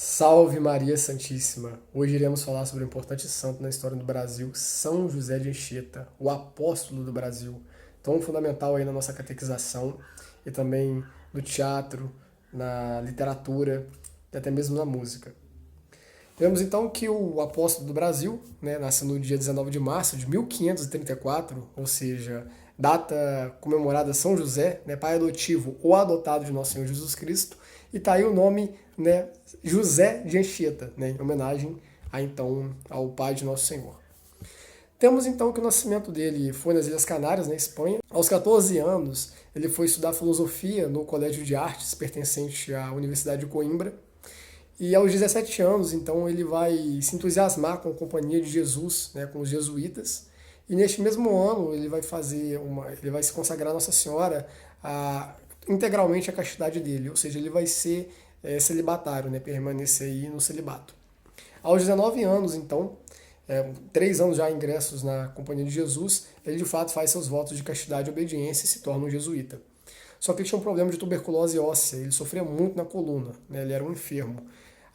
Salve Maria Santíssima! Hoje iremos falar sobre o importante santo na história do Brasil, São José de Anchieta, o apóstolo do Brasil, tão fundamental aí na nossa catequização e também no teatro, na literatura e até mesmo na música. Vemos então que o apóstolo do Brasil, nasce no dia 19 de março de 1534, ou seja, data comemorada São José, pai adotivo ou adotado de Nosso Senhor Jesus Cristo, e está aí o nome, José de Anchieta, em homenagem ao pai de Nosso Senhor. Temos então que o nascimento dele foi nas Ilhas Canárias, na Espanha. Aos 14 anos, ele foi estudar filosofia no Colégio de Artes, pertencente à Universidade de Coimbra. E aos 17 anos, então, ele vai se entusiasmar com a Companhia de Jesus, com os jesuítas. E neste mesmo ano, ele vai se consagrar a Nossa Senhora integralmente à castidade dele, ou seja, ele vai ser celibatário, permanecer aí no celibato. Aos 19 anos, então, 3 anos já ingressos na Companhia de Jesus, ele de fato faz seus votos de castidade e obediência e se torna um jesuíta. Só que ele tinha um problema de tuberculose óssea, ele sofria muito na coluna, ele era um enfermo.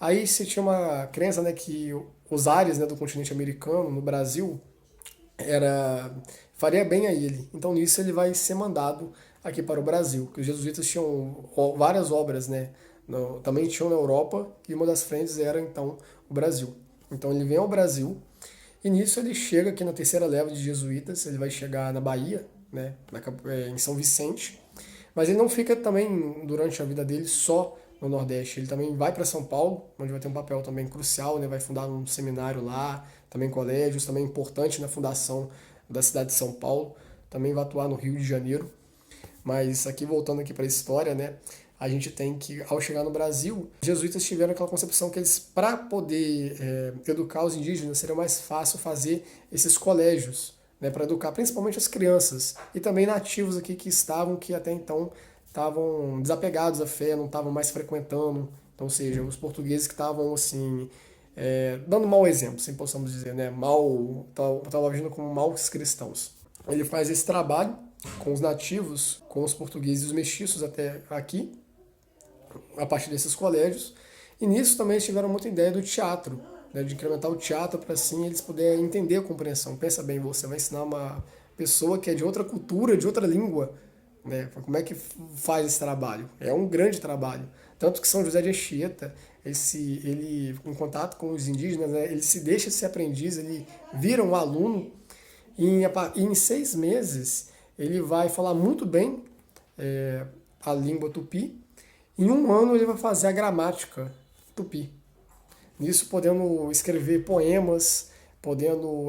Aí se tinha uma crença que os ares do continente americano, no Brasil, faria bem a ele. Então nisso ele vai ser mandado aqui para o Brasil, que os jesuítas tinham várias obras, também tinham na Europa, e uma das frentes era então o Brasil. Então ele vem ao Brasil, e nisso ele chega aqui na terceira leva de jesuítas, ele vai chegar na Bahia, em São Vicente, mas ele não fica também durante a vida dele só no Nordeste, ele também vai para São Paulo, onde vai ter um papel também crucial, vai fundar um seminário lá, também colégios, também importante na fundação da cidade de São Paulo, também vai atuar no Rio de Janeiro. Mas aqui voltando aqui para a história, a gente tem que, ao chegar no Brasil, os jesuítas tiveram aquela concepção que eles, para poder educar os indígenas, seria mais fácil fazer esses colégios, para educar principalmente as crianças e também nativos aqui que até então estavam desapegados à fé, não estavam mais frequentando, então, ou seja, os portugueses que estavam assim dando mau exemplo, assim possamos dizer, estavam agindo como maus cristãos. Ele faz esse trabalho com os nativos, com os portugueses e os mestiços até aqui, a partir desses colégios, e nisso também eles tiveram muita ideia do teatro, de incrementar o teatro para assim eles poderem entender a compreensão. Pensa bem, você vai ensinar uma pessoa que é de outra cultura, de outra língua, como é que faz esse trabalho? É um grande trabalho. Tanto que São José de Anchieta, ele em contato com os indígenas, ele se deixa ser aprendiz, ele vira um aluno, e em 6 meses ele vai falar muito bem a língua tupi. Em 1 ano ele vai fazer a gramática tupi. Nisso podendo escrever poemas, podendo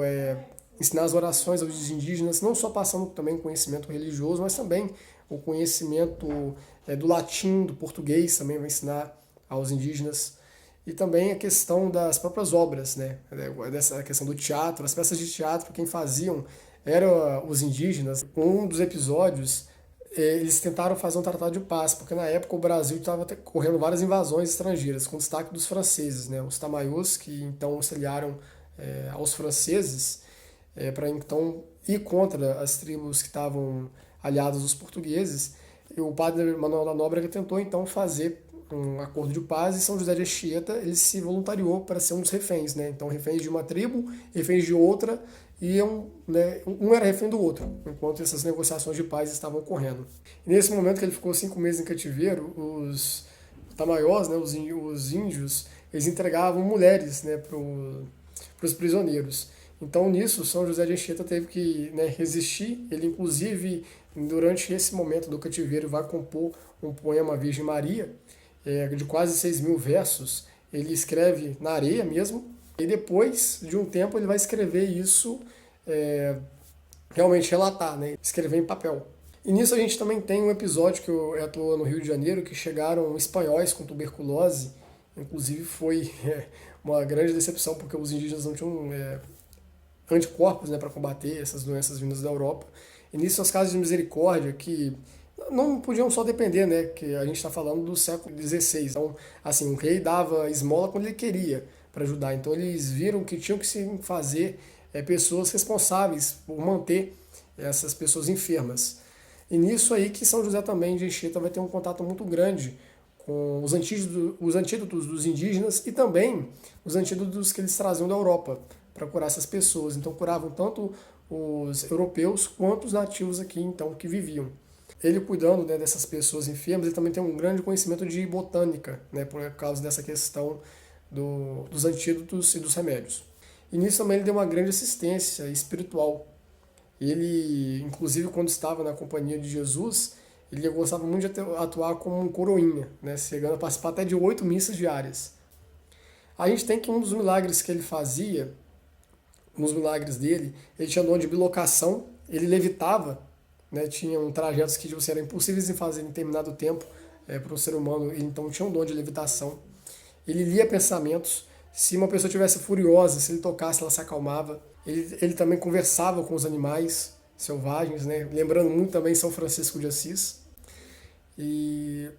ensinar as orações aos indígenas, não só passando também conhecimento religioso, mas também o conhecimento do latim, do português, também vai ensinar aos indígenas. E também a questão das próprias obras, dessa questão do teatro, as peças de teatro, quem faziam eram os indígenas. Um dos episódios, eles tentaram fazer um tratado de paz, porque na época o Brasil estava correndo várias invasões estrangeiras, com destaque dos franceses, os Tamaiôs, que então auxiliaram aos franceses, para então ir contra as tribos que estavam aliadas aos portugueses. E o padre Manuel da Nóbrega tentou então fazer um acordo de paz, e São José de Anchieta ele se voluntariou para ser um dos reféns, então reféns de uma tribo, reféns de outra, e um era refém do outro, enquanto essas negociações de paz estavam ocorrendo. E nesse momento que ele ficou 5 meses em cativeiro, os tamaiós, os índios, eles entregavam mulheres para os prisioneiros. Então nisso São José de Anchieta teve que resistir. Ele inclusive durante esse momento do cativeiro vai compor um poema à Virgem Maria, de quase 6.000 versos. Ele escreve na areia mesmo, e depois de um tempo ele vai escrever isso, realmente relatar, escrever em papel. E nisso a gente também tem um episódio que eu atuo no Rio de Janeiro, que chegaram espanhóis com tuberculose, inclusive foi uma grande decepção, porque os indígenas não tinham anticorpos para combater essas doenças vindas da Europa. E nisso as casas de misericórdia, que não podiam só depender, que a gente está falando do século XVI. Então, assim, o rei dava esmola quando ele queria para ajudar. Então, eles viram que tinham que se fazer pessoas responsáveis por manter essas pessoas enfermas. E nisso aí que São José também de Anchieta vai ter um contato muito grande com os antídotos dos indígenas e também os antídotos que eles traziam da Europa para curar essas pessoas. Então curavam tanto os europeus quanto os nativos aqui então que viviam. Ele cuidando, né, dessas pessoas enfermas, ele também tem um grande conhecimento de botânica, né, por causa dessa questão dos antídotos e dos remédios. E nisso também ele deu uma grande assistência espiritual. Ele, inclusive, quando estava na companhia de Jesus, ele gostava muito de atuar como um coroinha, né, chegando a participar até de 8 missas diárias. A gente tem que um dos milagres que ele fazia, nos milagres dele, ele tinha dom de bilocação, ele levitava, né, tinham trajetos que eram impossíveis de fazer em determinado tempo para o ser humano, ele então tinha um dom de levitação. Ele lia pensamentos, se uma pessoa estivesse furiosa, se ele tocasse, ela se acalmava. Ele também conversava com os animais selvagens, né, lembrando muito também São Francisco de Assis. E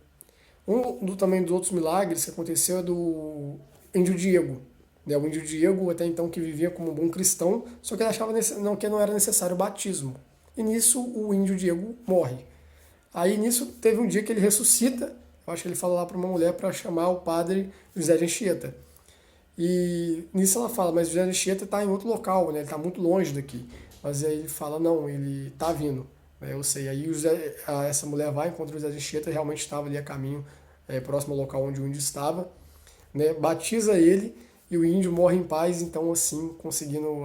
também dos outros milagres que aconteceu é do índio Diego. Né? O índio Diego, até então, que vivia como um bom cristão, só que ele achava que não era necessário o batismo. E nisso o índio Diego morre. Aí nisso teve um dia que ele ressuscita, eu acho que ele fala lá para uma mulher para chamar o padre José de Anchieta. E nisso ela fala, mas José de Anchieta está em outro local, né? Ele está muito longe daqui. Mas aí ele fala, não, ele está vindo. Eu sei. Aí essa mulher vai, encontra o José de Anchieta, realmente estava ali a caminho, próximo ao local onde o índio estava, né? Batiza ele e o índio morre em paz, então assim, conseguindo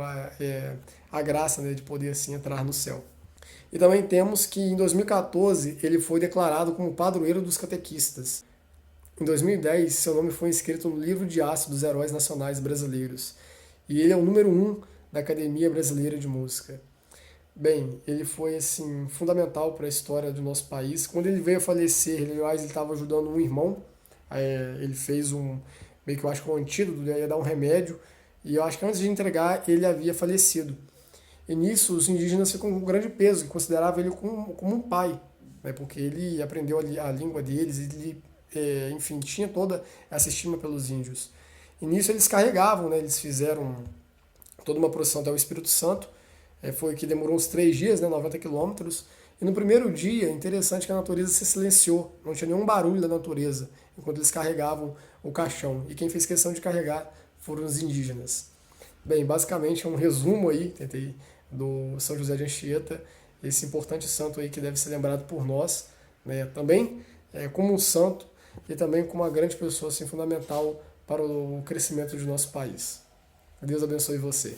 a graça, né, de poder assim entrar no céu. E também temos que em 2014 ele foi declarado como padroeiro dos catequistas. Em 2010, seu nome foi inscrito no livro de aço dos heróis nacionais brasileiros. E ele é o número 1 da Academia Brasileira de Música. Bem, ele foi assim fundamental para a história do nosso país. Quando ele veio a falecer, ele estava ajudando um irmão. Ele fez meio que eu acho que um antídoto, né? Ia dar um remédio. E eu acho que antes de entregar, ele havia falecido. E nisso, os indígenas ficam com um grande peso, que consideravam ele como um pai, né? Porque ele aprendeu a língua deles, ele, enfim, tinha toda essa estima pelos índios. E nisso eles carregavam, né? Eles fizeram toda uma procissão até o Espírito Santo, foi que demorou uns 3 dias, né? 90 quilômetros. E no primeiro dia, interessante que a natureza se silenciou, não tinha nenhum barulho da natureza, enquanto eles carregavam o caixão. E quem fez questão de carregar foram os indígenas. Bem, basicamente é um resumo aí, tentei, do São José de Anchieta, esse importante santo aí que deve ser lembrado por nós, né? Também como um santo e também como uma grande pessoa assim, fundamental para o crescimento de nosso país. Deus abençoe você.